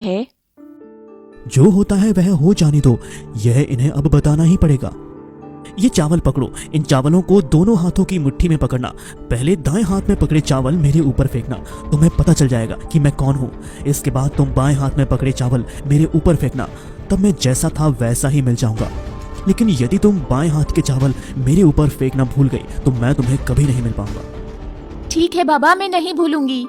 है? जो होता है वह हो जाने दो, यह इन्हें अब बताना ही पड़ेगा। ये चावल पकड़ो, इन चावलों को दोनों हाथों की मुट्ठी में पकड़ना। पहले दाएं हाथ में पकड़े चावल मेरे ऊपर फेंकना, तुम्हें पता चल जाएगा कि मैं कौन हूँ। इसके बाद तुम बाएं हाथ में पकड़े चावल मेरे ऊपर फेंकना, तब मैं जैसा था वैसा ही मिल जाऊंगा। लेकिन यदि तुम बाएं हाथ के चावल मेरे ऊपर फेंकना भूल गई तो मैं तुम्हें कभी नहीं मिल पाऊंगा। ठीक है बाबा, मैं नहीं भूलूंगी।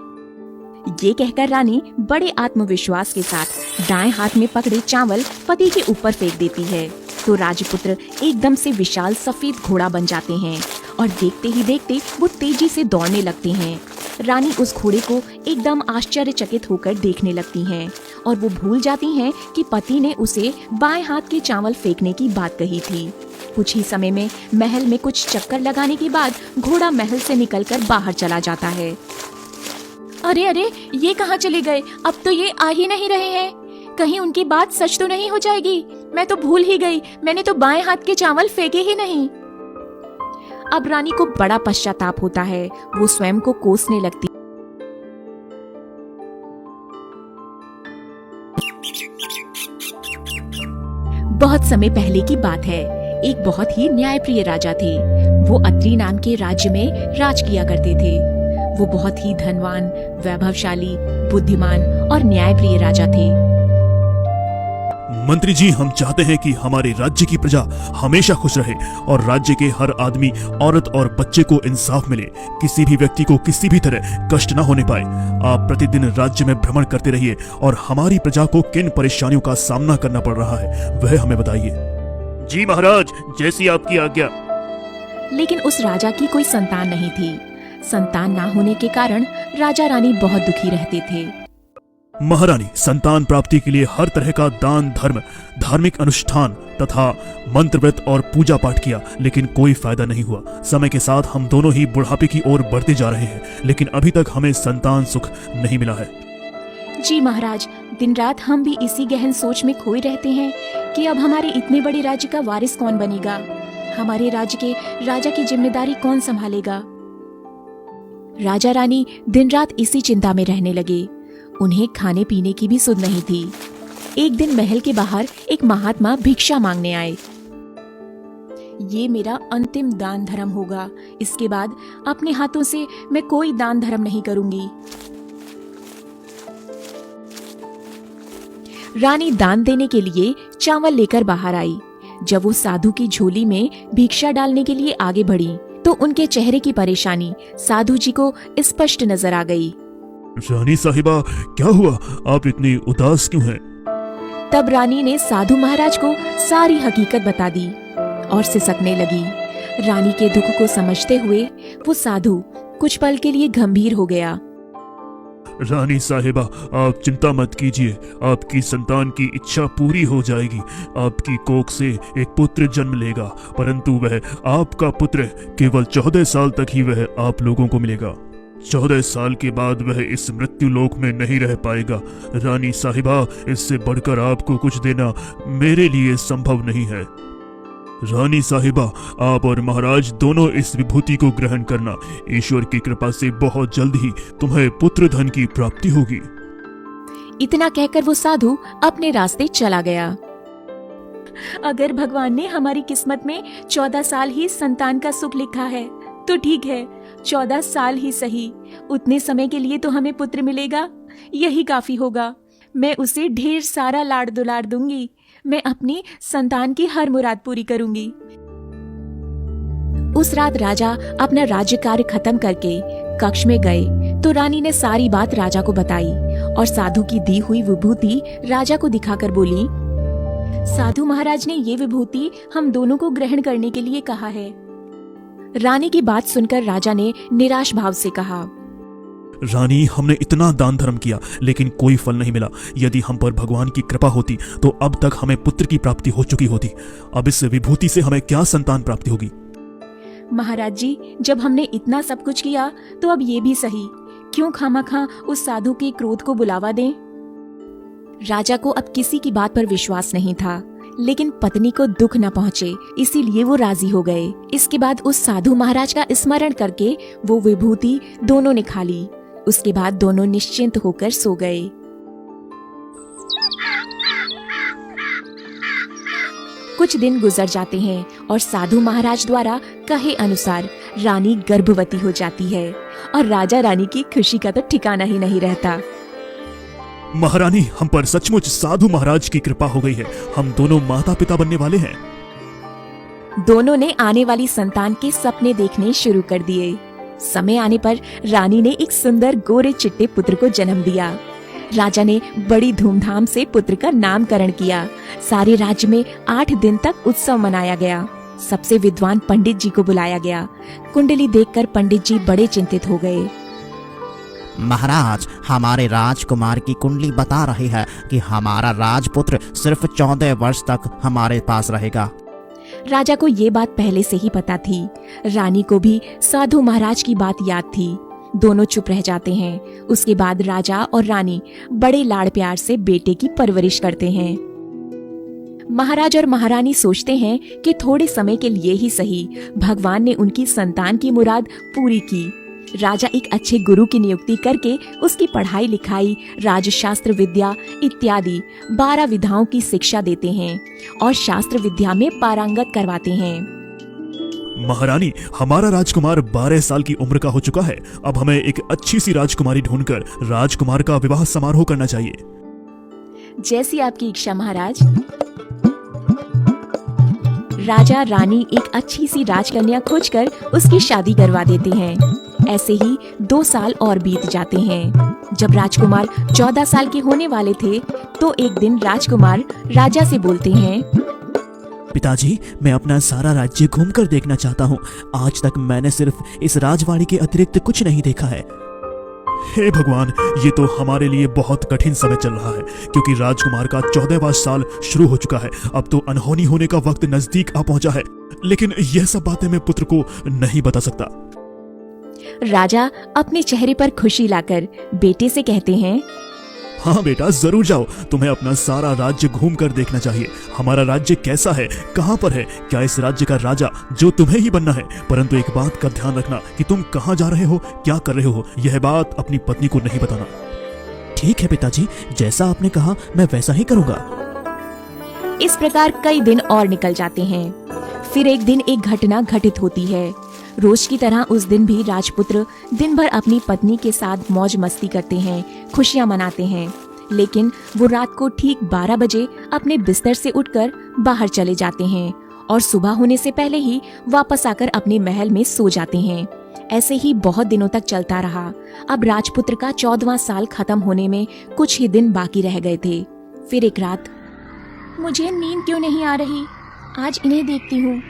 ये कहकर रानी बड़े आत्मविश्वास के साथ दाएं हाथ में पकड़े चावल पति के ऊपर फेंक देती है तो राजपुत्र एकदम से विशाल सफेद घोड़ा बन जाते हैं और देखते ही देखते वो तेजी से दौड़ने लगते हैं। रानी उस घोड़े को एकदम आश्चर्यचकित होकर देखने लगती हैं और वो भूल जाती हैं कि पति ने उसे बाएं हाथ के चावल फेंकने की बात कही थी। कुछ ही समय में महल में कुछ चक्कर लगाने के बाद घोड़ा महल से निकलकर बाहर चला जाता है। अरे अरे, ये कहाँ चले गए? अब तो ये आ ही नहीं रहे हैं। कहीं उनकी बात सच तो नहीं हो जाएगी? मैं तो भूल ही गई, मैंने तो बाएं हाथ के चावल फेंके ही नहीं। अब रानी को बड़ा पश्चाताप होता है। वो स्वयं को कोसने लगती। बहुत समय पहले की बात है। एक बहुत ही न्यायप्रिय राजा थे। वो अत्रि नाम के राज्य में राज किया करते थे। वो बहुत ही धनवान, वैभवशाली, बुद्धिमान और न्यायप्रिय राजा थे। मंत्री जी, हम चाहते हैं कि हमारे राज्य की प्रजा हमेशा खुश रहे और राज्य के हर आदमी, औरत और बच्चे को इंसाफ मिले। किसी भी व्यक्ति को किसी भी तरह कष्ट न होने पाए। आप प्रतिदिन राज्य में भ्रमण करते रहिए और हमारी प्रजा को किन परेशानियों का सामना करना पड़ रहा है वह हमें बताइए। जी महाराज, जैसी आपकी आज्ञा। लेकिन उस राजा की कोई संतान नहीं थी। संतान ना होने के कारण राजा रानी बहुत दुखी रहते थे। महारानी, संतान प्राप्ति के लिए हर तरह का दान धर्म, धार्मिक अनुष्ठान तथा मंत्र व्रत और पूजा पाठ किया, लेकिन कोई फायदा नहीं हुआ। समय के साथ हम दोनों ही बुढ़ापे की ओर बढ़ते जा रहे हैं, लेकिन अभी तक हमें संतान सुख नहीं मिला है। जी महाराज, दिन रात हम भी इसी गहन सोच में खोए रहते हैं कि अब हमारे इतने बड़े राज्य का वारिस कौन बनेगा, हमारे राज्य के राजा की जिम्मेदारी कौन संभालेगा। राजा रानी दिन रात इसी चिंता में रहने लगे। उन्हें खाने पीने की भी सुध नहीं थी। एक दिन महल के बाहर एक महात्मा भिक्षा मांगने आए। ये मेरा अंतिम दान धर्म होगा। इसके बाद अपने हाथों से मैं कोई दान धर्म नहीं करूंगी। रानी दान देने के लिए चावल लेकर बाहर आई। जब वो साधु की झोली में भिक्षा डालने के लिए आगे बढ़ी तो उनके चेहरे की परेशानी साधु जी को स्पष्ट नजर आ गई। रानी साहिबा, क्या हुआ? आप इतनी उदास क्यों हैं? तब रानी ने साधु महाराज को सारी हकीकत बता दी और सिसकने लगी। रानी के दुख को समझते हुए वो साधु कुछ पल के लिए गंभीर हो गया। रानी साहिबा, आप चिंता मत कीजिए, आपकी संतान की इच्छा पूरी हो जाएगी। आपकी कोख से एक पुत्र जन्म लेगा, परंतु वह आपका पुत्र केवल 14 साल तक ही वह आप लोगों को मिलेगा। 14 साल के बाद वह इस मृत्यु लोक में नहीं रह पाएगा। रानी साहिबा, इससे बढ़कर आपको कुछ देना मेरे लिए संभव नहीं है। रानी साहिबा, आप और महाराज दोनों इस विभूति को ग्रहण करना। ईश्वर की कृपा से बहुत जल्द ही तुम्हें पुत्र धन की प्राप्ति होगी। इतना कहकर वो साधु अपने रास्ते चला गया। अगर भगवान ने हमारी किस्मत में 14 साल ही संतान का सुख लिखा है तो ठीक है, 14 साल ही सही। उतने समय के लिए तो हमें पुत्र मिलेगा, यही काफी होगा। मैं उसे ढेर सारा लाड़ दुलार दूंगी। मैं अपनी संतान की हर मुराद पूरी करूंगी। उस रात राजा अपना राज्य कार्य खत्म करके कक्ष में गए तो रानी ने सारी बात राजा को बताई और साधु की दी हुई विभूति राजा को दिखाकर बोली, साधु महाराज ने ये विभूति हम दोनों को ग्रहण करने के लिए कहा है। रानी की बात सुनकर राजा ने निराश भाव से कहा, रानी, हमने इतना दान धर्म किया लेकिन कोई फल नहीं मिला। यदि हम पर भगवान की कृपा होती तो अब तक हमें पुत्र की प्राप्ति हो चुकी होती। अब इस विभूति से हमें क्या संतान प्राप्ति होगी? महाराज जी, जब हमने इतना सब कुछ किया तो अब ये भी सही। क्यों खामखा उस साधु के क्रोध को बुलावा दें? राजा को अब किसी की बात पर विश्वास नहीं था, लेकिन पत्नी को दुख न पहुंचे इसीलिए वो राजी हो गए। इसके बाद उस साधु महाराज का स्मरण करके वो विभूति दोनों ने खा ली। उसके बाद दोनों निश्चिंत होकर सो गए। कुछ दिन गुजर जाते हैं और साधु महाराज द्वारा कहे अनुसार रानी गर्भवती हो जाती है और राजा रानी की खुशी का तो ठिकाना ही नहीं रहता। महारानी, हम पर सचमुच साधु महाराज की कृपा हो गई है। हम दोनों माता पिता बनने वाले हैं। दोनों ने आने वाली संतान के सपने देखने शुरू कर दिए। समय आने पर रानी ने एक सुंदर गोरे चिट्टे पुत्र को जन्म दिया। राजा ने बड़ी धूमधाम से पुत्र का नामकरण किया। सारे राज्य में 8 दिन तक उत्सव मनाया गया। सबसे विद्वान पंडित जी को बुलाया गया। कुंडली देखकर पंडित जी बड़े चिंतित हो गए। महाराज, हमारे राजकुमार की कुंडली बता रही है कि हमारा राजपुत्र सिर्फ 14 वर्ष तक हमारे पास रहेगा। राजा को ये बात पहले से ही पता थी। रानी को भी साधु महाराज की बात याद थी। दोनों चुप रह जाते हैं। उसके बाद राजा और रानी बड़े लाड़ प्यार से बेटे की परवरिश करते हैं। महाराज और महारानी सोचते हैं कि थोड़े समय के लिए ही सही भगवान ने उनकी संतान की मुराद पूरी की। राजा एक अच्छे गुरु की नियुक्ति करके उसकी पढ़ाई लिखाई, राजशास्त्र विद्या इत्यादि 12 विधाओं की शिक्षा देते हैं और शास्त्र विद्या में पारंगत करवाते हैं। महारानी, हमारा राजकुमार 12 साल की उम्र का हो चुका है। अब हमें एक अच्छी सी राजकुमारी ढूंढकर राजकुमार का विवाह समारोह करना चाहिए। जैसी आपकी इच्छा महाराज। राजा रानी एक अच्छी सी राजकन्या खोजकर उसकी शादी करवा देते हैं। ऐसे ही 2 साल और बीत जाते हैं। जब राजकुमार 14 साल के होने वाले थे तो एक दिन राजकुमार राजा से बोलते हैं, पिताजी, मैं अपना सारा राज्य घूमकर देखना चाहता हूँ। आज तक मैंने सिर्फ इस राजवाड़ी के अतिरिक्त कुछ नहीं देखा है। हे भगवान, ये तो हमारे लिए बहुत कठिन समय चल रहा है, क्योंकि राजकुमार का 14वां साल शुरू हो चुका है। अब तो अनहोनी होने का वक्त नजदीक आ पहुंचा है, लेकिन यह सब बातें मैं पुत्र को नहीं बता सकता। राजा अपने चेहरे पर खुशी लाकर बेटे से कहते हैं, हाँ बेटा, जरूर जाओ। तुम्हें अपना सारा राज्य घूम कर देखना चाहिए। हमारा राज्य कैसा है, कहाँ पर है, क्या इस राज्य का राजा जो तुम्हें ही बनना है। परंतु एक बात का ध्यान रखना कि तुम कहाँ जा रहे हो, क्या कर रहे हो, यह बात अपनी पत्नी को नहीं बताना। ठीक है पिताजी, जैसा आपने कहा मैं वैसा ही करूँगा। इस प्रकार कई दिन और निकल जाते हैं। फिर एक दिन एक घटना घटित होती है। रोज की तरह उस दिन भी राजपुत्र दिन भर अपनी पत्नी के साथ मौज मस्ती करते हैं, खुशियां मनाते हैं। लेकिन वो रात को ठीक 12 बजे अपने बिस्तर से उठकर बाहर चले जाते हैं और सुबह होने से पहले ही वापस आकर अपने महल में सो जाते हैं। ऐसे ही बहुत दिनों तक चलता रहा। अब राजपुत्र का 14वां साल खत्म होने में कुछ ही दिन बाकी रह गए थे। फिर एक रात, मुझे नींद क्यों नहीं आ रही, आज इन्हें देखती हूँ।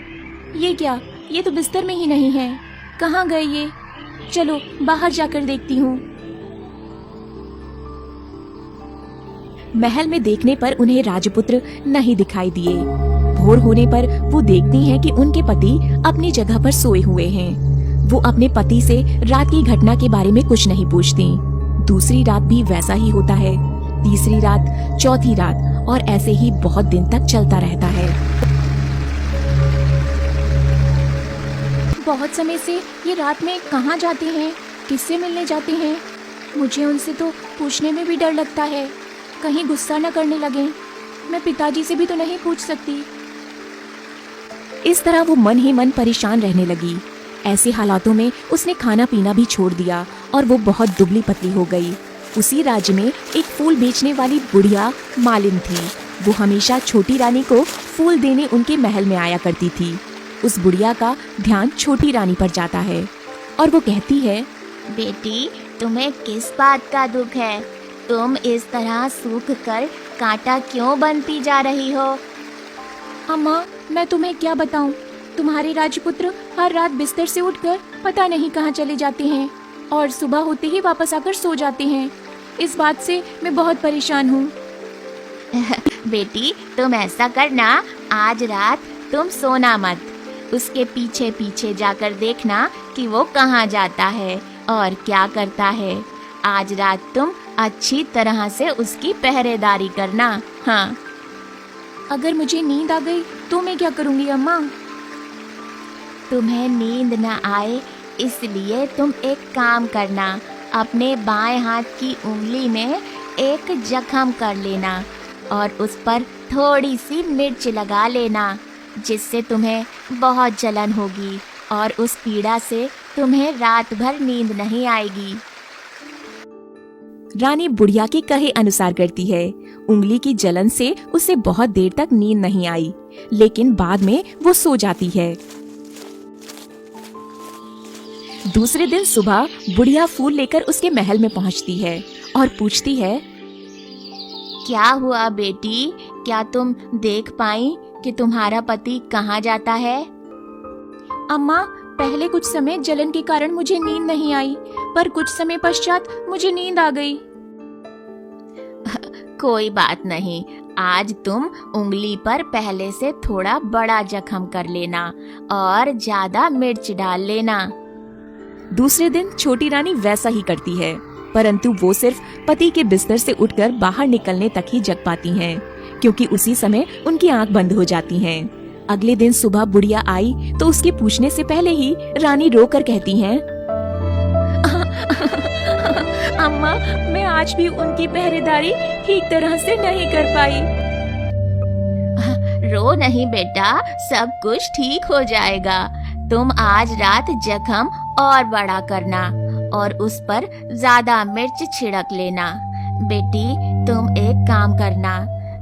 ये क्या, ये तो बिस्तर में ही नहीं है, कहाँ गए ये? चलो बाहर जाकर देखती हूँ। महल में देखने पर उन्हें राजपुत्र नहीं दिखाई दिए। भोर होने पर वो देखती हैं कि उनके पति अपनी जगह पर सोए हुए हैं। वो अपने पति से रात की घटना के बारे में कुछ नहीं पूछती। दूसरी रात भी वैसा ही होता है, तीसरी रात, चौथी रात, और ऐसे ही बहुत दिन तक चलता रहता है। बहुत समय से ये रात में कहाँ जाते हैं, किससे मिलने जाते हैं? मुझे उनसे तो पूछने में भी डर लगता है, कहीं गुस्सा न करने लगें। मैं पिताजी से भी तो नहीं पूछ सकती। इस तरह वो मन ही मन परेशान रहने लगी। ऐसे हालातों में उसने खाना पीना भी छोड़ दिया और वो बहुत दुबली पतली हो गई। उसी राज्य में एक फूल बेचने वाली बुढ़िया मालिन थी। वो हमेशा छोटी रानी को फूल देने उनके महल में आया करती थी। उस बुढ़िया का ध्यान छोटी रानी पर जाता है और वो कहती है, बेटी, तुम्हें किस बात का दुख है? तुम इस तरह सूख कर कांटा क्यों बनती जा रही हो? अम्मा, मैं तुम्हें क्या बताऊं? तुम्हारे राजपुत्र हर रात बिस्तर से उठकर पता नहीं कहाँ चले जाते हैं और सुबह होते ही वापस आकर सो जाते हैं। इस बात से मैं बहुत परेशान हूँ। बेटी, तुम ऐसा करना, आज रात तुम सोना मत। उसके पीछे पीछे जाकर देखना कि वो कहाँ जाता है और क्या करता है। आज रात तुम अच्छी तरह से उसकी पहरेदारी करना। हाँ। अगर मुझे नींद आ गई तो मैं क्या करूँगी अम्मा? तुम्हें नींद न आए इसलिए तुम एक काम करना, अपने बाएं हाथ की उंगली में एक जख्म कर लेना और उस पर थोड़ी सी मिर्च लगा लेना, जिससे तुम्हें बहुत जलन होगी और उस पीड़ा से तुम्हें रात भर नींद नहीं आएगी। रानी बुढ़िया के कहे अनुसार करती है। उंगली की जलन से उसे बहुत देर तक नींद नहीं आई, लेकिन बाद में वो सो जाती है। दूसरे दिन सुबह बुढ़िया फूल लेकर उसके महल में पहुंचती है और पूछती है, क्या हुआ बेटी, क्या तुम देख पाई कि तुम्हारा पति कहाँ जाता है? अम्मा, पहले कुछ समय जलन के कारण मुझे नींद नहीं आई, पर कुछ समय पश्चात मुझे नींद आ गई। कोई बात नहीं, आज तुम उंगली पर पहले से थोड़ा बड़ा जख्म कर लेना और ज्यादा मिर्च डाल लेना। दूसरे दिन छोटी रानी वैसा ही करती है, परंतु वो सिर्फ पति के बिस्तर से उठकर बाहर निकलने तक ही जग पाती हैं, क्योंकि उसी समय उनकी आंख बंद हो जाती हैं। अगले दिन सुबह बुढ़िया आई तो उसके पूछने से पहले ही रानी रोकर कहती हैं, अम्मा, मैं आज भी उनकी पहरेदारी ठीक तरह से नहीं कर पाई। रो नहीं बेटा, सब कुछ ठीक हो जाएगा। तुम आज रात जख्म और बड़ा करना और उस पर ज्यादा मिर्च छिड़क लेना। बेटी, तुम एक काम करना,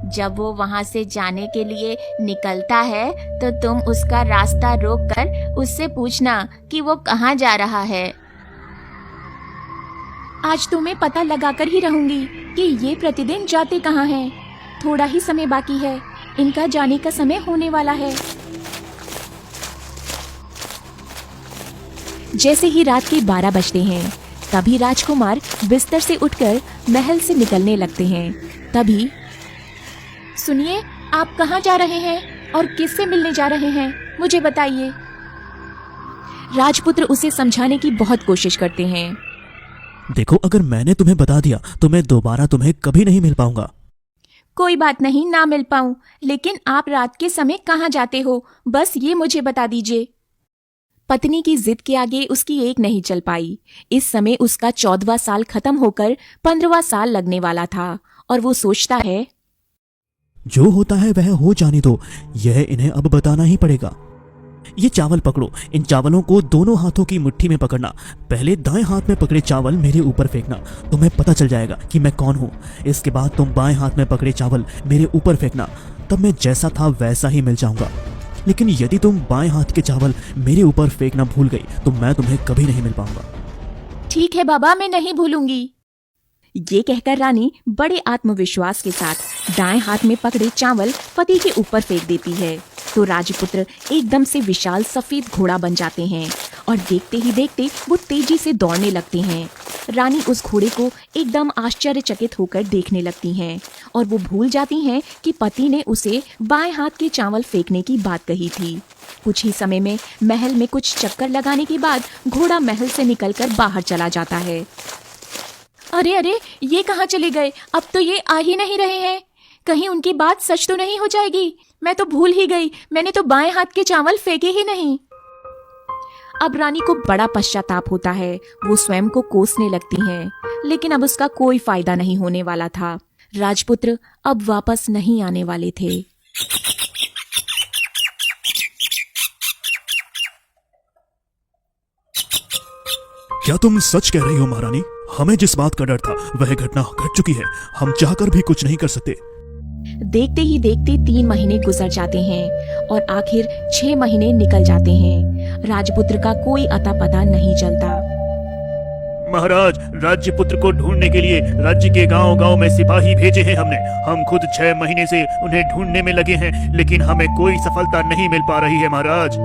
जब वो वहाँ से जाने के लिए निकलता है तो तुम उसका रास्ता रोककर उससे पूछना कि वो कहाँ जा रहा है। आज तो मैं पता लगाकर ही रहूंगी कि ये प्रतिदिन जाते कहाँ हैं। थोड़ा ही समय बाकी है, इनका जाने का समय होने वाला है। जैसे ही रात के 12 बजते हैं, तभी राजकुमार बिस्तर से उठकर महल से निकलने लगते हैं। तभी, सुनिए, आप कहाँ जा रहे हैं और किससे मिलने जा रहे हैं, मुझे बताइए। राजपुत्र उसे समझाने की बहुत कोशिश करते हैं। देखो, अगर मैंने तुम्हें बता दिया तो मैं दोबारा तुम्हें कभी नहीं मिल पाऊंगा। कोई बात नहीं, ना मिल पाऊं, लेकिन आप रात के समय कहाँ जाते हो, बस ये मुझे बता दीजिए। पत्नी की जिद के आगे उसकी एक नहीं चल पाई। इस समय उसका 14वां साल खत्म होकर 15वां साल लगने वाला था और वो सोचता है, जो होता है वह हो जाने दो, यह इन्हें अब बताना ही पड़ेगा। ये चावल पकड़ो, इन चावलों को दोनों हाथों की मुट्ठी में पकड़ना। पहले दाएं हाथ में पकड़े चावल मेरे ऊपर फेंकना, तुम्हें पता चल जाएगा कि मैं कौन हूँ। इसके बाद तुम बाएं हाथ में पकड़े चावल मेरे ऊपर फेंकना, तब मैं जैसा था वैसा ही मिल जाऊंगा। लेकिन यदि तुम बाएं हाथ के चावल मेरे ऊपर फेंकना भूल गई तो मैं तुम्हें कभी नहीं मिल पाऊंगा। ठीक है बाबा, मैं नहीं भूलूंगी। ये कहकर रानी बड़े आत्मविश्वास के साथ दाएं हाथ में पकड़े चावल पति के ऊपर फेंक देती है, तो राजपुत्र एकदम से विशाल सफेद घोड़ा बन जाते हैं और देखते ही देखते वो तेजी से दौड़ने लगते हैं। रानी उस घोड़े को एकदम आश्चर्यचकित होकर देखने लगती हैं और वो भूल जाती हैं कि पति ने उसे बाएं हाथ के चावल फेंकने की बात कही थी। कुछ ही समय में महल में कुछ चक्कर लगाने के बाद घोड़ा महल से निकलकर बाहर चला जाता है। अरे अरे, ये कहाँ चले गए? अब तो ये आ ही नहीं रहे हैं। कहीं उनकी बात सच तो नहीं हो जाएगी? मैं तो भूल ही गई, मैंने तो बाएं हाथ के चावल फेंके ही नहीं। अब रानी को बड़ा पश्चाताप होता है। वो स्वयं को कोसने लगती हैं, लेकिन अब उसका कोई फायदा नहीं होने वाला था। राजपुत्र अब वापस नहीं आने वाले थे। क्या तुम सच कह रही हो महारानी? हमें जिस बात का डर था वह घटना घट चुकी है। हम चाहकर भी कुछ नहीं कर सकते। देखते ही देखते 3 महीने गुजर जाते हैं और आखिर 6 महीने निकल जाते हैं। राजपुत्र का कोई अता पता नहीं चलता। महाराज, राज्यपुत्र को ढूंढने के लिए राज्य के गांव-गांव में सिपाही भेजे हैं हमने। हम खुद 6 महीने से उन्हें ढूंढने में लगे हैं, लेकिन हमें कोई सफलता नहीं मिल पा रही है महाराज।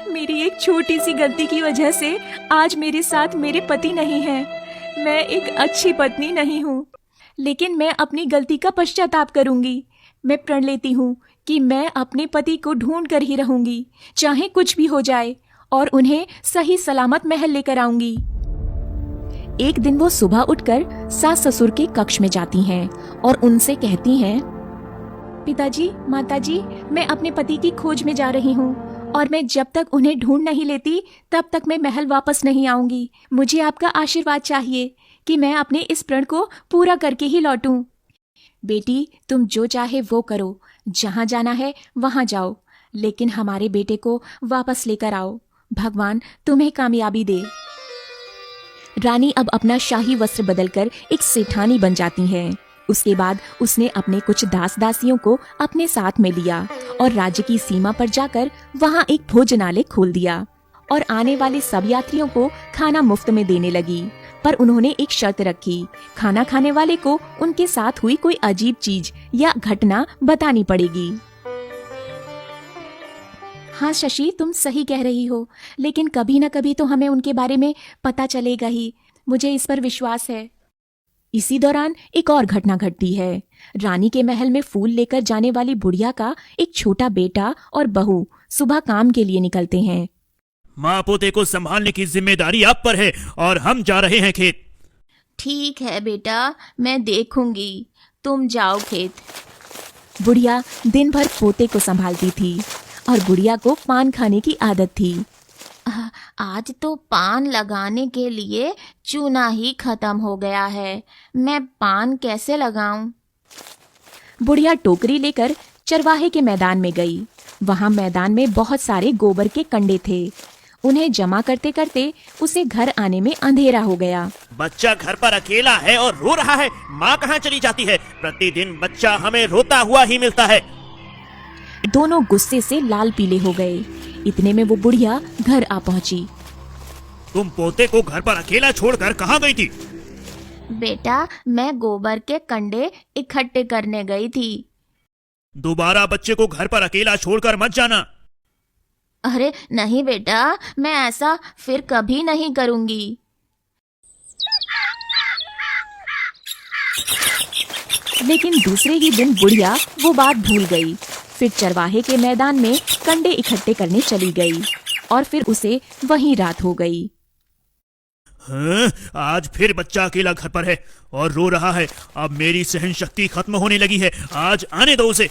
मेरी एक छोटी सी गलती की वजह से आज मेरे साथ मेरे पति नहीं हैं। मैं एक अच्छी पत्नी नहीं हूँ, लेकिन मैं अपनी गलती का पश्चाताप करूंगी। मैं प्रण लेती हूँ कि मैं अपने पति को ढूंढ कर ही रहूंगी, चाहे कुछ भी हो जाए, और उन्हें सही सलामत महल लेकर आऊंगी। एक दिन वो सुबह उठकर सास ससुर के कक्ष में जाती हैं और उनसे कहती हैं, पिताजी, माताजी, मैं अपने पति की खोज में जा रही हूँ और मैं जब तक उन्हें ढूंढ नहीं लेती तब तक मैं महल वापस नहीं आऊंगी। मुझे आपका आशीर्वाद चाहिए कि मैं अपने इस प्रण को पूरा करके ही लौटूं। बेटी, तुम जो चाहे वो करो, जहाँ जाना है वहाँ जाओ, लेकिन हमारे बेटे को वापस लेकर आओ। भगवान तुम्हें कामयाबी दे। रानी अब अपना शाही वस्त्र बदलकर एक सेठानी बन जाती है। उसके बाद उसने अपने कुछ दास दासियों को अपने साथ में लिया और राज्य की सीमा पर जाकर वहाँ एक भोजनालय खोल दिया और आने वाले सब यात्रियों को खाना मुफ्त में देने लगी। पर उन्होंने एक शर्त रखी, खाना खाने वाले को उनके साथ हुई कोई अजीब चीज या घटना बतानी पड़ेगी। हाँ शशि, तुम सही कह रही हो, लेकिन कभी न कभी तो हमें उनके बारे में पता चलेगा ही। मुझे इस पर विश्वास है। इसी दौरान एक और घटना घटती है। रानी के महल में फूल लेकर जाने वाली बुढ़िया का एक छोटा बेटा और बहू सुबह काम के लिए निकलते हैं। माँ पोते को संभालने की जिम्मेदारी आप पर है और हम जा रहे हैं खेत। ठीक है बेटा, मैं देखूंगी, तुम जाओ खेत। बुढ़िया दिन भर पोते को संभालती थी और बुढ़िया को पान खाने की आदत थी। आज तो पान लगाने के लिए चूना ही खत्म हो गया है, मैं पान कैसे लगाऊं? बुढ़िया टोकरी लेकर चरवाहे के मैदान में गई। वहां मैदान में बहुत सारे गोबर के कंडे थे। उन्हें जमा करते करते उसे घर आने में अंधेरा हो गया। बच्चा घर पर अकेला है और रो रहा है। माँ कहाँ चली जाती है? प्रतिदिन बच्चा हमें रोता हुआ ही मिलता है। दोनों गुस्से से लाल पीले हो गए। इतने में वो बुढ़िया घर आ पहुंची। तुम पोते को घर पर अकेला छोड़कर कहाँ गई थी? बेटा, मैं गोबर के कंडे इकट्ठे करने गई थी। दोबारा बच्चे को घर पर अकेला छोड़कर मत जाना। अरे नहीं बेटा, मैं ऐसा फिर कभी नहीं करूंगी। लेकिन दूसरे ही दिन बुढ़िया वो बात भूल गई। फिर चरवाहे के मैदान में कंडे इकट्ठे करने चली गई और फिर उसे वहीं रात हो गई। हाँ, आज फिर बच्चा अकेला घर पर है और रो रहा है। अब मेरी सहन शक्ति खत्म होने लगी है। आज आने दो उसे।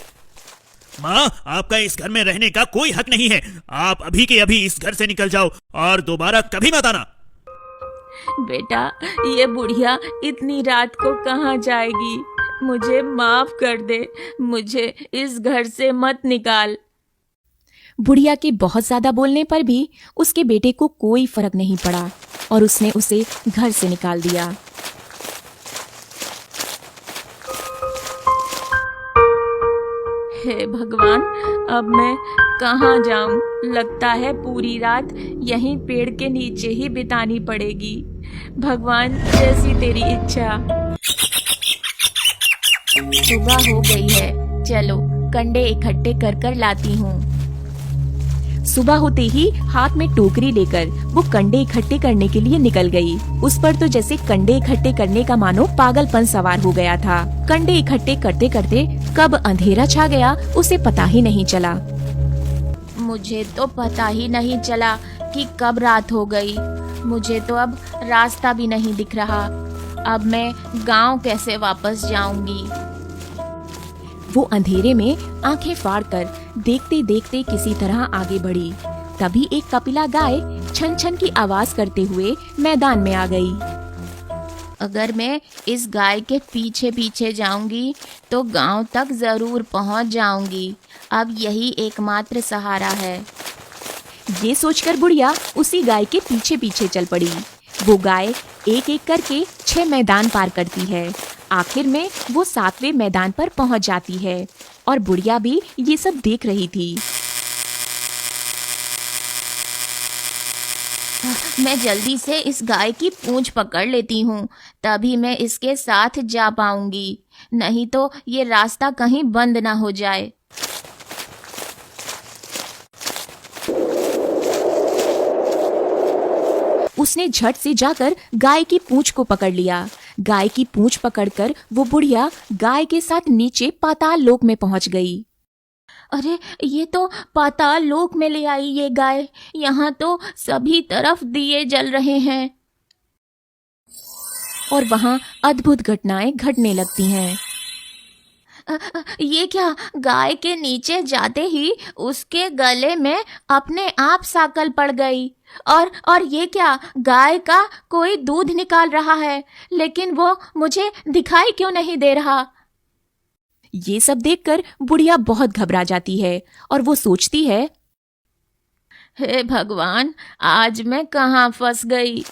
माँ, आपका इस घर में रहने का कोई हक नहीं है। आप अभी के अभी इस घर से निकल जाओ और दोबारा कभी मत आना। बेटा, ये बुढ़िया इतनी रात को कहाँ जाएगी? मुझे माफ कर दे, मुझे इस घर से मत निकाल। बुढ़िया के बहुत ज्यादा बोलने पर भी उसके बेटे को कोई फर्क नहीं पड़ा और उसने उसे घर से निकाल दिया। हे भगवान, अब मैं कहाँ जाऊं? लगता है पूरी रात यहीं पेड़ के नीचे ही बितानी पड़ेगी। भगवान, जैसी तेरी इच्छा। सुबह हो गई है, चलो कंडे इकट्ठे कर कर लाती हूँ। सुबह होते ही हाथ में टोकरी लेकर वो कंडे इकट्ठे करने के लिए निकल गई। उस पर तो जैसे कंडे इकट्ठे करने का मानो पागलपन सवार हो गया था। कंडे इकट्ठे करते करते कब अंधेरा छा गया उसे पता ही नहीं चला। मुझे तो पता ही नहीं चला कि कब रात हो गई। मुझे तो अब रास्ता भी नहीं दिख रहा। अब मैं गांव कैसे वापस जाऊंगी? वो अंधेरे में आंखें फाड़कर देखते देखते किसी तरह आगे बढ़ी। तभी एक कपिला गाय छन छन की आवाज करते हुए मैदान में आ गई। अगर मैं इस गाय के पीछे पीछे जाऊंगी तो गांव तक जरूर पहुंच जाऊंगी। अब यही एकमात्र सहारा है। ये सोचकर बुढ़िया उसी गाय के पीछे पीछे चल पड़ी। वो गाय एक एक करके 6 मैदान पार करती है। आखिर में वो 7वें मैदान पर पहुंच जाती है और बुढ़िया भी ये सब देख रही थी। मैं जल्दी से इस गाय की पूंछ पकड़ लेती हूँ, तभी मैं इसके साथ जा पाऊंगी। नहीं तो ये रास्ता कहीं बंद ना हो जाए। उसने झट से जाकर गाय की पूंछ को पकड़ लिया। गाय की पूंछ पकड़कर वो बुढ़िया गाय के साथ नीचे पाताल लोक में पहुंच गई। अरे ये तो पाताल लोक में ले आई ये गाय। यहाँ तो सभी तरफ दिए जल रहे हैं और वहां अद्भुत घटनाएं घटने लगती हैं। ये क्या? गाय के नीचे जाते ही उसके गले में अपने आप साकल पड़ गई। और ये क्या? गाय का कोई दूध निकाल रहा है, लेकिन वो मुझे दिखाई क्यों नहीं दे रहा? ये सब देखकर बुढ़िया बहुत घबरा जाती है और वो सोचती है, हे भगवान, आज मैं कहाँ फंस गई।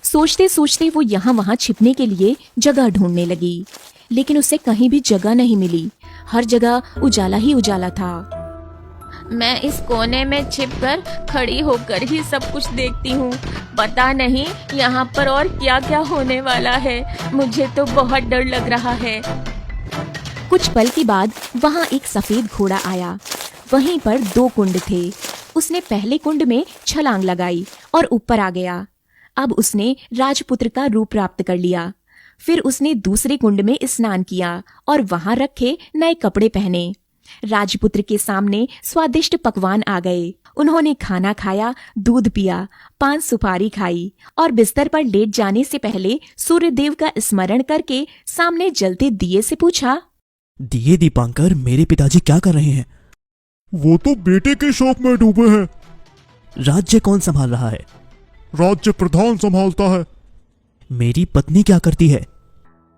सोचते सोचते वो यहाँ वहाँ छिपने के लिए जगह ढूंढने लगी, लेकिन उसे कहीं भी जगह नहीं मिली। हर जगह उजाला ही उजाला था। मैं इस कोने में छिपकर खड़ी होकर ही सब कुछ देखती हूँ। पता नहीं यहाँ पर और क्या क्या होने वाला है। मुझे तो बहुत डर लग रहा है। कुछ पल के बाद वहाँ एक सफेद घोड़ा आया। वहीं पर 2 कुंड थे। उसने पहले कुंड में छलांग लगाई और ऊपर आ गया। अब उसने राजपुत्र का रूप प्राप्त कर लिया। फिर उसने दूसरे कुंड में स्नान किया और वहां रखे नए कपड़े पहने। राजपुत्र के सामने स्वादिष्ट पकवान आ गए। उन्होंने खाना खाया, दूध पिया, 5 सुपारी खाई और बिस्तर पर लेट जाने से पहले सूर्यदेव का स्मरण करके सामने जलते दिए से पूछा, दिए दीपांकर, मेरे पिताजी क्या कर रहे हैं? वो तो बेटे के शौक में डूबे हैं। राज्य कौन संभाल रहा है? राज्य प्रधान संभालता है। मेरी पत्नी क्या करती है?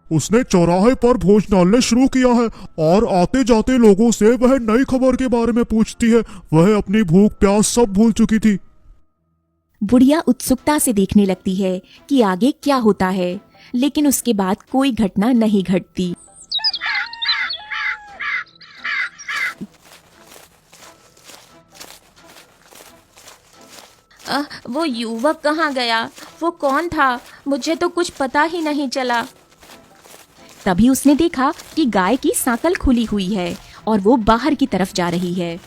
उसने चौराहे पर भोजनालय शुरू किया है और आते जाते लोगों से वह नई खबर के बारे में पूछती है। वह अपनी भूख प्यास सब भूल चुकी थी। बुढ़िया उत्सुकता से देखने लगती है कि आगे क्या होता है, लेकिन उसके बाद कोई घटना नहीं घटती। वो युवक कहाँ गया? वो कौन था? मुझे तो कुछ पता ही नहीं चला। तभी उसने देखा कि गाय की सांकल खुली हुई है और वो बाहर की तरफ जा रही है।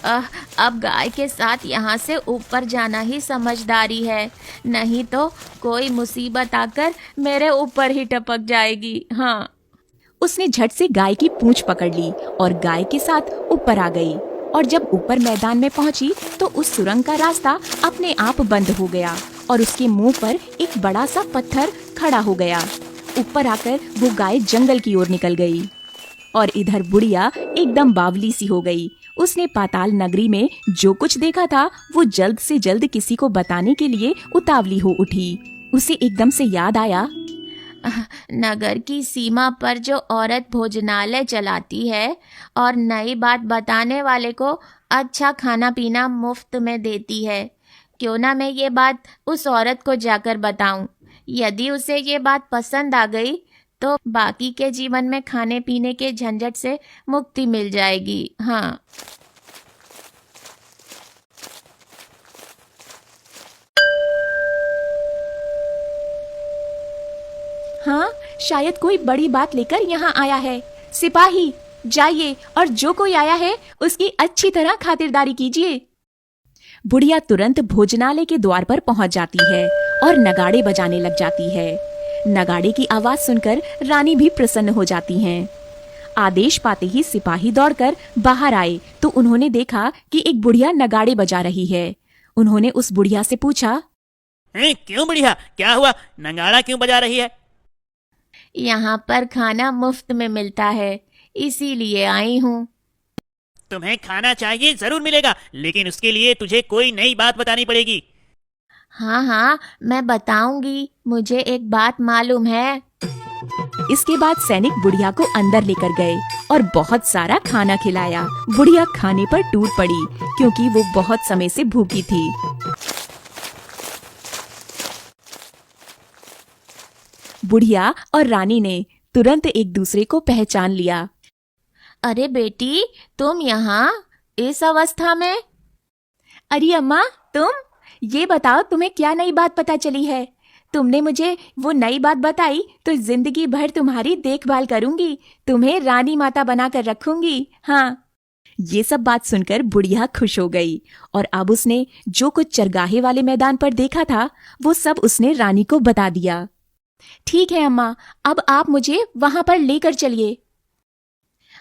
अब गाय के साथ यहाँ से ऊपर जाना ही समझदारी है, नहीं तो कोई मुसीबत आकर मेरे ऊपर ही टपक जाएगी। हाँ। उसने झट से गाय की पूंछ पकड़ ली और गाय के साथ ऊपर आ गई। और जब ऊपर मैदान में पहुंची तो उस सुरंग का रास्ता अपने आप बंद हो गया और उसके मुंह पर एक बड़ा सा पत्थर खड़ा हो गया। ऊपर आकर वो गाय जंगल की ओर निकल गई और इधर बुढ़िया एकदम बावली सी हो गई। उसने पाताल नगरी में जो कुछ देखा था वो जल्द से जल्द किसी को बताने के लिए उतावली हो उठी। उसे एकदम से याद आया, नगर की सीमा पर जो औरत भोजनालय चलाती है और नई बात बताने वाले को अच्छा खाना पीना मुफ्त में देती है, क्यों ना मैं ये बात उस औरत को जाकर बताऊं। यदि उसे ये बात पसंद आ गई तो बाकी के जीवन में खाने पीने के झंझट से मुक्ति मिल जाएगी। हाँ। हाँ, शायद कोई बड़ी बात लेकर यहाँ आया है। सिपाही, जाइए और जो कोई आया है उसकी अच्छी तरह खातिरदारी कीजिए। बुढ़िया तुरंत भोजनालय के द्वार पर पहुंच जाती है और नगाड़े बजाने लग जाती है। नगाड़े की आवाज सुनकर रानी भी प्रसन्न हो जाती हैं। आदेश पाते ही सिपाही दौड़कर बाहर आए तो उन्होंने देखा कि एक बुढ़िया नगाड़े बजा रही है। उन्होंने उस बुढ़िया से पूछा, क्यों बुढ़िया, क्या हुआ? नगाड़ा क्यों बजा रही है? यहाँ पर खाना मुफ्त में मिलता है, इसीलिए आई हूँ। तुम्हें खाना चाहिए, जरूर मिलेगा, लेकिन उसके लिए तुझे कोई नई बात बतानी पड़ेगी। हाँ हाँ, मैं बताऊंगी। मुझे एक बात मालूम है। इसके बाद सैनिक बुढ़िया को अंदर लेकर गए और बहुत सारा खाना खिलाया। बुढ़िया खाने पर टूट पड़ी क्योंकि वो बहुत समय से भूखी थी। बुढ़िया और रानी ने तुरंत एक दूसरे को पहचान लिया। अरे बेटी, तुम यहाँ इस अवस्था में? अरे अम्मा, तुम ये बताओ, तुम्हें क्या नई बात पता चली है? तुमने मुझे वो नई बात बताई तो जिंदगी भर तुम्हारी देखभाल करूंगी, तुम्हें रानी माता बनाकर रखूंगी। हाँ। ये सब बात सुनकर बुढ़िया खुश हो गई और अब उसने जो कुछ चरगाहे वाले मैदान पर देखा था वो सब उसने रानी को बता दिया। ठीक है अम्मा, अब आप मुझे वहां पर लेकर चलिए।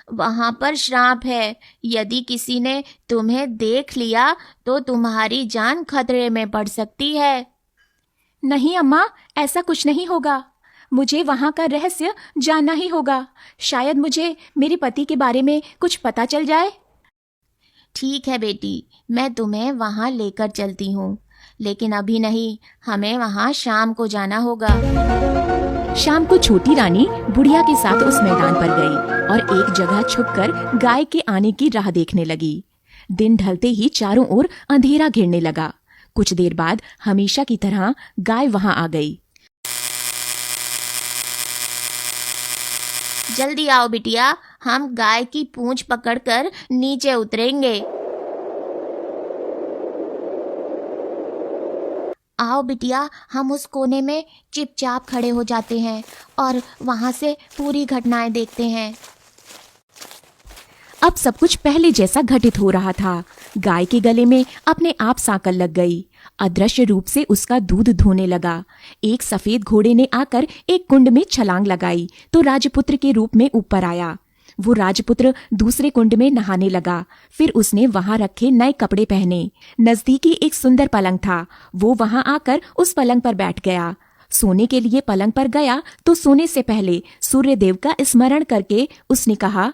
वहां पर श्राप है। यदि किसी ने तुम्हें देख लिया तो तुम्हारी जान खतरे में पड़ सकती है। नहीं अम्मा, ऐसा कुछ नहीं होगा। मुझे वहां का रहस्य जानना ही होगा। शायद मुझे मेरे पति के बारे में कुछ पता चल जाए। ठीक है बेटी, मैं तुम्हें वहां लेकर चलती हूँ, लेकिन अभी नहीं, हमें वहां शाम को जाना होगा। शाम को छोटी रानी बुढ़िया के साथ उस मैदान पर गई और एक जगह छुपकर गाय के आने की राह देखने लगी। दिन ढलते ही चारों ओर अंधेरा घिरने लगा। कुछ देर बाद हमेशा की तरह गाय वहां आ गई। जल्दी आओ बिटिया, हम गाय की पूंछ पकड़कर नीचे उतरेंगे। आओ बिटिया, हम उस कोने में चुपचाप खड़े हो जाते हैं और वहां से पूरी घटनाएं देखते हैं। अब सब कुछ पहले जैसा घटित हो रहा था। गाय के गले में अपने आप सांकल लग गई। अदृश्य रूप से उसका दूध धोने लगा। एक सफेद घोड़े ने आकर एक कुंड में छलांग लगाई तो राजपुत्र के रूप में ऊपर आया। वो राजपुत्र दूसरे कुंड में नहाने लगा। फिर उसने वहां रखे नए कपड़े पहने। नजदीकी एक सुंदर पलंग था। वो वहां आकर उस पलंग पर बैठ गया। सोने के लिए पलंग पर गया तो सोने से पहले सूर्यदेव का स्मरण करके उसने कहा,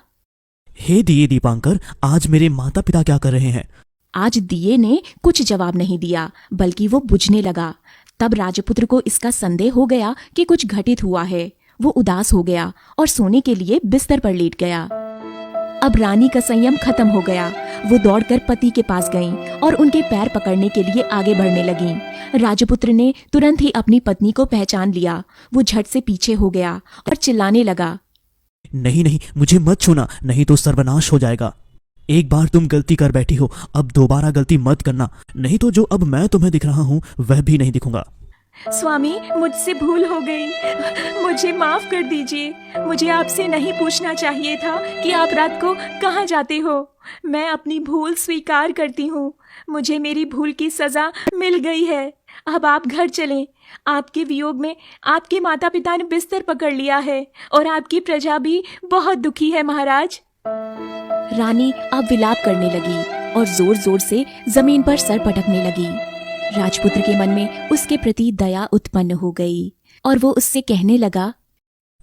हे दिए दीपांकर, आज मेरे माता पिता क्या कर रहे हैं? आज दिए ने कुछ जवाब नहीं दिया, बल्कि वो बुझने लगा। तब राजपुत्र को इसका संदेह हो गया कि कुछ घटित हुआ है। वो उदास हो गया और सोने के लिए बिस्तर पर लेट गया। अब रानी का संयम खत्म हो गया। वो दौड़कर पति के पास गईं और उनके पैर पकड़ने के लिए आगे बढ़ने लगीं। राजपुत्र ने तुरंत ही अपनी पत्नी को पहचान लिया। वो झट से पीछे हो गया और चिल्लाने लगा, नहीं नहीं, मुझे मत छूना, नहीं तो सर्वनाश हो जाएगा। एक बार तुम गलती कर बैठी हो, अब दोबारा गलती मत करना, नहीं तो जो अब मैं तुम्हें दिख रहा हूँ वह भी नहीं दिखूंगा। स्वामी, मुझसे भूल हो गई, मुझे माफ कर दीजिए। मुझे आपसे नहीं पूछना चाहिए था कि आप रात को कहाँ जाते हो। मैं अपनी भूल स्वीकार करती हूँ। मुझे मेरी भूल की सजा मिल गई है। अब आप घर चलें। आपके वियोग में आपके माता पिता ने बिस्तर पकड़ लिया है और आपकी प्रजा भी बहुत दुखी है महाराज। रानी अब विलाप करने लगी और जोर जोर से जमीन पर सर पटकने लगी। राजपुत्र के मन में उसके प्रति दया उत्पन्न हो गई और वो उससे कहने लगा,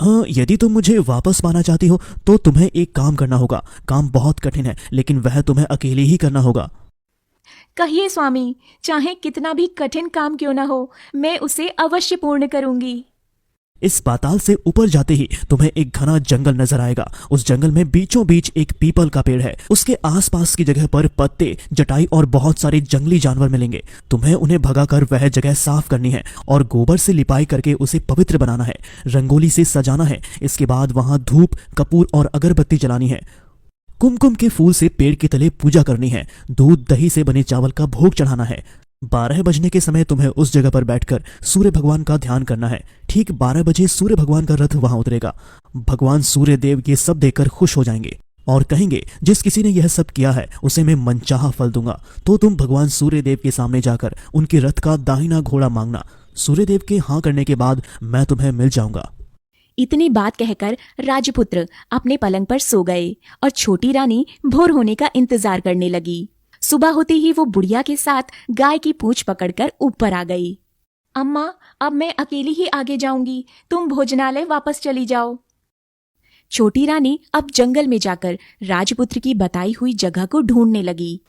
हाँ, यदि तुम मुझे वापस पाना चाहती हो तो तुम्हें एक काम करना होगा। काम बहुत कठिन है, लेकिन वह तुम्हें अकेले ही करना होगा। कहिए स्वामी, चाहे कितना भी कठिन काम क्यों न हो, मैं उसे अवश्य पूर्ण करूंगी। इस पाताल से ऊपर जाते ही तुम्हें एक घना जंगल नजर आएगा। उस जंगल में बीचों बीच एक पीपल का पेड़ है। उसके आसपास की जगह पर पत्ते, जटाई और बहुत सारे जंगली जानवर मिलेंगे। तुम्हें उन्हें भगाकर वह जगह साफ करनी है और गोबर से लिपाई करके उसे पवित्र बनाना है। रंगोली से सजाना है। इसके बाद वहां धूप, कपूर और अगरबत्ती जलानी है। कुमकुम के फूल से पेड़ के तले पूजा करनी है। दूध दही से बने चावल का भोग चढ़ाना है। 12 बजने के समय तुम्हें उस जगह पर बैठकर सूर्य भगवान का ध्यान करना है। ठीक 12 बजे सूर्य भगवान का रथ वहां उतरेगा। भगवान सूर्य देव ये सब देखकर खुश हो जाएंगे और कहेंगे, जिस किसी ने यह सब किया है उसे मैं मनचाहा फल दूंगा। तो तुम भगवान सूर्य देव के सामने जाकर उनके रथ का दाहिना घोड़ा मांगना। सूर्य देव के हाँ करने के बाद मैं तुम्हें मिल जाऊंगा। इतनी बात कहकर राजपुत्र अपने पलंग पर सो गए और छोटी रानी भोर होने का इंतजार करने लगी। सुबह होते ही वो बुढ़िया के साथ गाय की पूंछ पकड़कर ऊपर आ गई। अम्मा, अब मैं अकेली ही आगे जाऊंगी, तुम भोजनालय वापस चली जाओ। छोटी रानी अब जंगल में जाकर राजपुत्र की बताई हुई जगह को ढूंढने लगी।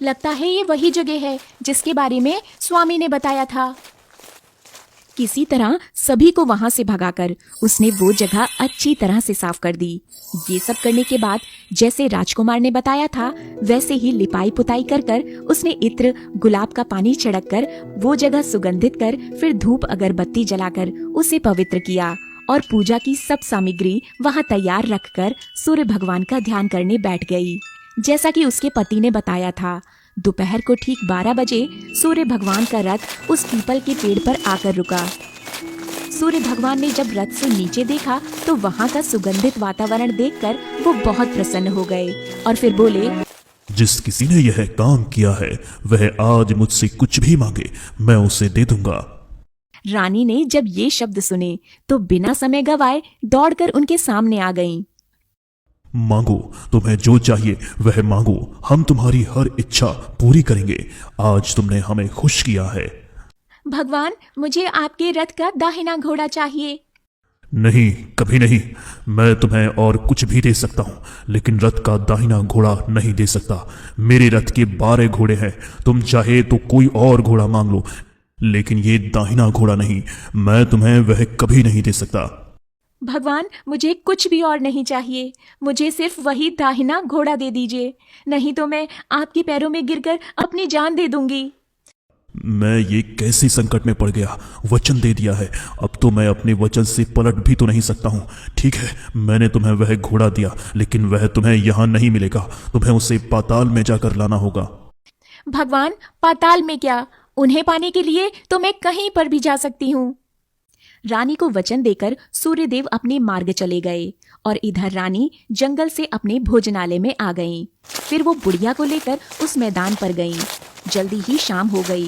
लगता है ये वही जगह है जिसके बारे में स्वामी ने बताया था। किसी तरह सभी को वहां से भगाकर उसने वो जगह अच्छी तरह से साफ कर दी। ये सब करने के बाद जैसे राजकुमार ने बताया था वैसे ही लिपाई पुताई कर कर उसने इत्र, गुलाब का पानी छिड़क कर वो जगह सुगंधित कर फिर धूप अगरबत्ती जलाकर उसे पवित्र किया और पूजा की सब सामग्री वहां तैयार रखकर सूर्य भगवान का ध्यान करने बैठ गई, जैसा कि उसके पति ने बताया था। दोपहर को ठीक 12 बजे सूर्य भगवान का रथ उस पीपल के पेड़ पर आकर रुका। सूर्य भगवान ने जब रथ से नीचे देखा तो वहाँ का सुगंधित वातावरण देखकर वो बहुत प्रसन्न हो गए और फिर बोले, जिस किसी ने यह काम किया है वह आज मुझसे कुछ भी मांगे मैं उसे दे दूंगा। रानी ने जब ये शब्द सुने तो बिना समय गवाए दौड़कर उनके सामने आ गईं। मांगो, तुम्हें जो चाहिए वह मांगो, हम तुम्हारी हर इच्छा पूरी करेंगे। आज तुमने हमें खुश किया है। भगवान, मुझे आपके रथ का दाहिना घोड़ा चाहिए। नहीं, कभी नहीं। मैं तुम्हें और कुछ भी दे सकता हूँ, लेकिन रथ का दाहिना घोड़ा नहीं दे सकता। मेरे रथ के 12 घोड़े हैं। तुम चाहे तो कोई और घोड़ा मांग लो, लेकिन ये दाहिना घोड़ा नहीं, मैं तुम्हें वह कभी नहीं दे सकता। भगवान, मुझे कुछ भी और नहीं चाहिए, मुझे सिर्फ वही दाहिना घोड़ा दे दीजिए, नहीं तो मैं आपके पैरों में गिरकर अपनी जान दे दूंगी। मैं ये कैसे संकट में पड़ गया, वचन दे दिया है, अब तो मैं अपने वचन से पलट भी तो नहीं सकता हूँ। ठीक है, मैंने तुम्हें वह घोड़ा दिया, लेकिन वह तुम्हें यहाँ नहीं मिलेगा, तुम्हें उसे पाताल में जाकर लाना होगा। भगवान, पाताल में क्या, उन्हें पाने के लिए तो मैं कहीं पर भी जा सकती हूँ। रानी को वचन देकर सूर्यदेव अपने मार्ग चले गए और इधर रानी जंगल से अपने भोजनालय में आ गईं। फिर वो बुढ़िया को लेकर उस मैदान पर गईं। जल्दी ही शाम हो गई।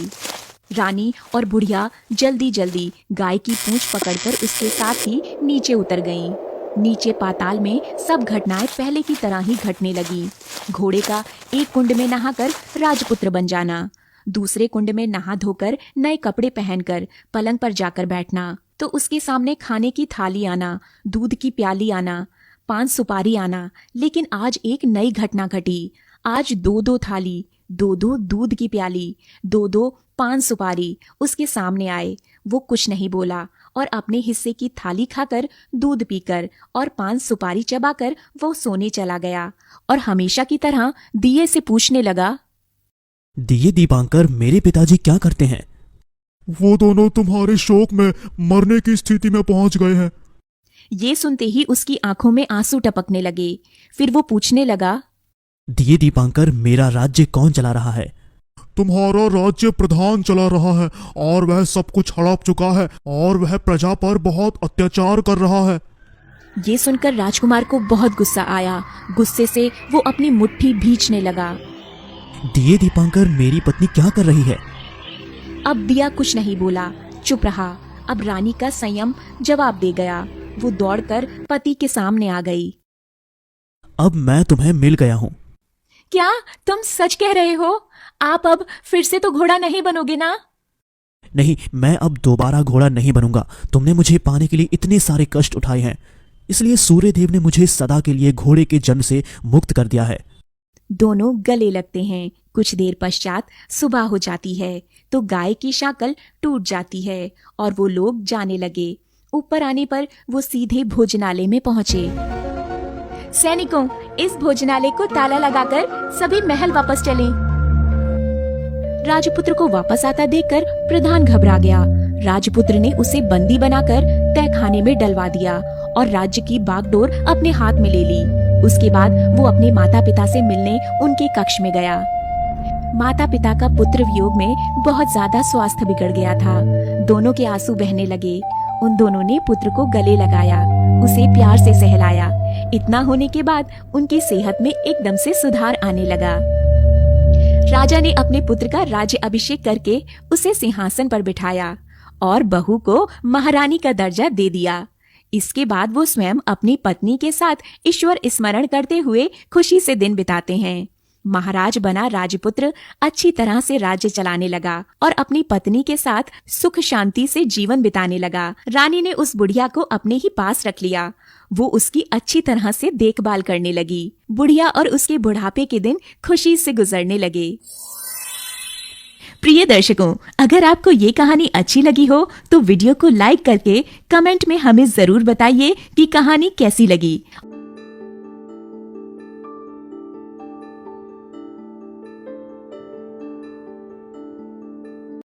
रानी और बुढ़िया जल्दी जल्दी गाय की पूंछ पकड़कर उसके साथ ही नीचे उतर गईं। नीचे पाताल में सब घटनाएं पहले की तरह ही घटने लगी। घोड़े का एक कुंड में नहाकर राजपुत्र बन जाना, दूसरे कुंड में नहा धोकर नए कपड़े पहनकर पलंग पर जाकर बैठना, तो उसके सामने खाने की थाली आना, दूध की प्याली आना, 5 सुपारी आना। लेकिन आज एक नई घटना घटी। आज 2-2 थाली, 2-2 दूध की प्याली, 2-2 5 सुपारी उसके सामने आए। वो कुछ नहीं बोला और अपने हिस्से की थाली खाकर, दूध पीकर और 5 सुपारी चबाकर वो सोने चला गया और हमेशा की तरह दिए से पूछने लगा, दिए दीपांकर, मेरे पिताजी क्या करते हैं? वो दोनों तुम्हारे शोक में मरने की स्थिति में पहुंच गए हैं। ये सुनते ही उसकी आंखों में आंसू टपकने लगे। फिर वो पूछने लगा, दिए दीपांकर, मेरा राज्य कौन चला रहा है? तुम्हारा राज्य प्रधान चला रहा है और वह सब कुछ हड़प चुका है और वह प्रजा पर बहुत अत्याचार कर रहा है। ये सुनकर राजकुमार को बहुत गुस्सा आया। गुस्से से वो अपनी मुट्ठी भींचने लगा। दिए दीपांकर, मेरी पत्नी क्या कर रही है? अब दिया कुछ नहीं बोला, चुप रहा। अब रानी का संयम जवाब दे गया। वो दौड़कर पति के सामने आ गई। अब मैं तुम्हें मिल गया हूँ। क्या तुम सच कह रहे हो? आप अब फिर से तो घोड़ा नहीं बनोगे ना? नहीं, मैं अब दोबारा घोड़ा नहीं बनूंगा। तुमने मुझे पाने के लिए इतने सारे कष्ट उठाए हैं, इसलिए सूर्यदेव ने मुझे सदा के लिए घोड़े के जन्म से मुक्त कर दिया है। दोनों गले लगते हैं। कुछ देर पश्चात सुबह हो जाती है तो गाय की शाकल टूट जाती है और वो लोग जाने लगे। ऊपर आने पर वो सीधे भोजनालय में पहुंचे। सैनिकों, इस भोजनालय को ताला लगाकर सभी महल वापस चलें। राजपुत्र को वापस आता देखकर प्रधान घबरा गया। राजपुत्र ने उसे बंदी बनाकर तहखाने में डलवा दिया और राज्य की बागडोर अपने हाथ में ले ली। उसके बाद वो अपने माता पिता से मिलने उनके कक्ष में गया। माता पिता का पुत्र वियोग में बहुत ज्यादा स्वास्थ्य बिगड़ गया था। दोनों के आंसू बहने लगे। उन दोनों ने पुत्र को गले लगाया, उसे प्यार से सहलाया। इतना होने के बाद उनकी सेहत में एकदम से सुधार आने लगा। राजा ने अपने पुत्र का राज्य अभिषेक करके उसे सिंहासन पर बिठाया और बहू को महारानी का दर्जा दे दिया। इसके बाद वो स्वयं अपनी पत्नी के साथ ईश्वर स्मरण करते हुए खुशी से दिन बिताते हैं। महाराज बना राजपुत्र अच्छी तरह से राज्य चलाने लगा और अपनी पत्नी के साथ सुख शांति से जीवन बिताने लगा। रानी ने उस बुढ़िया को अपने ही पास रख लिया। वो उसकी अच्छी तरह से देखभाल करने लगी। बुढ़िया और उसके बुढ़ापे के दिन खुशी से गुजरने लगे। प्रिय दर्शकों, अगर आपको ये कहानी अच्छी लगी हो तो वीडियो को लाइक करके कमेंट में हमें जरूर बताइए कि कहानी कैसी लगी।